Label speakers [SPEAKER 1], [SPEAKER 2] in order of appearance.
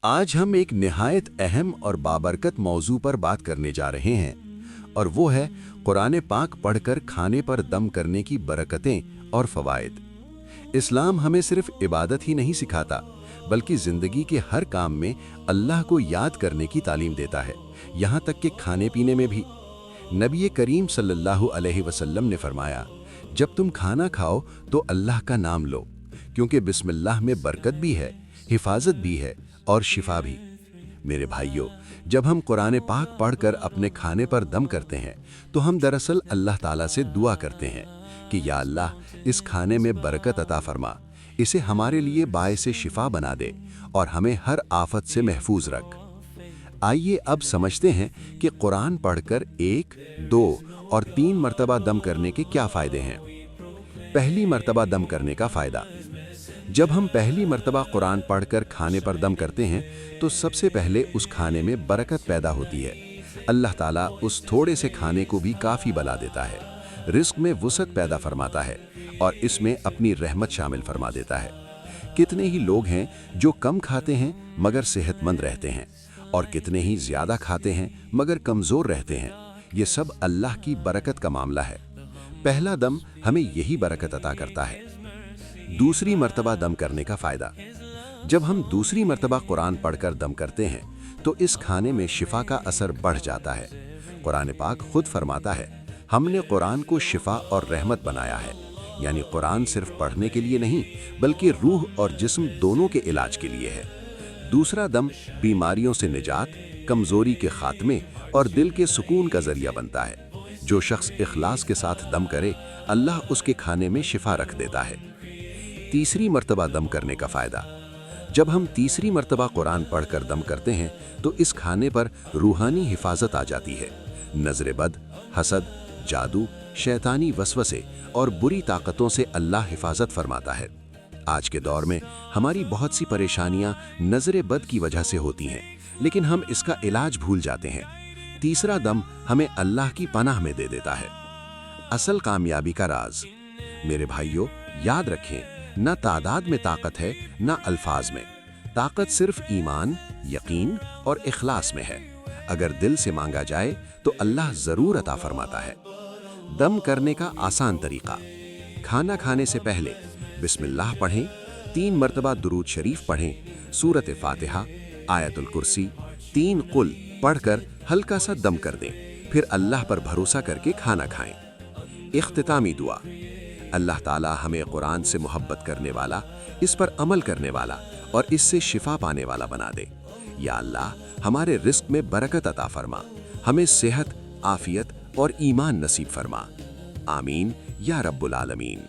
[SPEAKER 1] आज हम एक निहायत अहम और बाबरकत मौजू पर बात करने जा रहे हैं और वो है कुरान पाक पढ़कर खाने पर दम करने की बरकतें और फ़वाइद। इस्लाम हमें सिर्फ इबादत ही नहीं सिखाता बल्कि ज़िंदगी के हर काम में अल्लाह को याद करने की तालीम देता है, यहाँ तक कि खाने पीने में भी। नबी करीम सल्लल्लाहु अलैहि वसल्लम ने फरमाया, जब तुम खाना खाओ तो अल्लाह का नाम लो, क्योंकि बिस्मिल्लाह में बरकत भी है, हिफाजत भी है और शिफा भी। मेरे भाइयों, जब हम कुरान पाक पढ़कर अपने खाने पर दम करते हैं तो हम दरअसल अल्लाह ताला से दुआ करते हैं कि या अल्लाह, इस खाने में बरकत अता फरमा, इसे हमारे लिए बायसे शिफा बना दे और हमें हर आफत से महफूज रख। आइए अब समझते हैं कि कुरान पढ़कर 1, 2 और 3 मरतबा दम करने के क्या फ़ायदे हैं। पहली मरतबा दम करने का फ़ायदा। जब हम पहली मरतबा कुरान पढ़कर खाने पर दम करते हैं तो सबसे पहले उस खाने में बरकत पैदा होती है। अल्लाह ताला उस थोड़े से खाने को भी काफ़ी बना देता है, रिस्क में वुसअत पैदा फरमाता है और इसमें अपनी रहमत शामिल फरमा देता है। कितने ही लोग हैं जो कम खाते हैं मगर सेहतमंद रहते हैं, और कितने ही ज़्यादा खाते हैं मगर कमज़ोर रहते हैं। ये सब अल्लाह की बरकत का मामला है। पहला दम हमें यही बरकत अता करता है। दूसरी मरतबा दम करने का फ़ायदा। जब हम दूसरी मरतबा कुरान पढ़कर दम करते हैं तो इस खाने में शिफा का असर बढ़ जाता है। कुरान पाक खुद फरमाता है, हमने कुरान को शिफा और रहमत बनाया है, यानी कुरान सिर्फ पढ़ने के लिए नहीं बल्कि रूह और जिस्म दोनों के इलाज के लिए है। दूसरा दम बीमारियों से निजात, कमज़ोरी के खात्मे और दिल के सुकून का जरिया बनता है। जो शख्स इखलास के साथ दम करे, अल्लाह उसके खाने में शिफा रख देता है। तीसरी मरतबा दम करने का फ़ायदा। जब हम तीसरी मरतबा कुरान पढ़कर दम करते हैं तो इस खाने पर रूहानी हिफाजत आ जाती है। नज़र बद, हसद, जादू, शैतानी वसवसे और बुरी ताकतों से अल्लाह हिफाजत फरमाता है। आज के दौर में हमारी बहुत सी परेशानियां नज़र बद की वजह से होती हैं, लेकिन हम इसका इलाज भूल जाते हैं। तीसरा दम हमें अल्लाह की पनाह में दे देता है। असल कामयाबी का राज। मेरे भाइयों, याद रखें, न तादाद में ताकत है न अल्फाज में। ताकत सिर्फ ईमान, यकीन और इखलास में है। अगर दिल से मांगा जाए तो अल्लाह ज़रूर अता फरमाता है। दम करने का आसान तरीका। खाना खाने से पहले बिस्मिल्लाह पढ़ें, 3 मरतबा दुरूद शरीफ पढ़ें, सूरत फातिहा, आयतुल कुर्सी, 3 कुल पढ़कर हल्का सा दम कर दें, फिर अल्लाह पर भरोसा करके खाना खाएं। इख्तितामी दुआ। अल्लाह ताला हमें कुरान से मोहब्बत करने वाला, इस पर अमल करने वाला और इससे शिफा पाने वाला बना दे। या अल्लाह, हमारे रिस्क में बरकत अता फरमा, हमें सेहत, आफियत और ईमान नसीब फरमा। आमीन या रब्बुल आलमीन।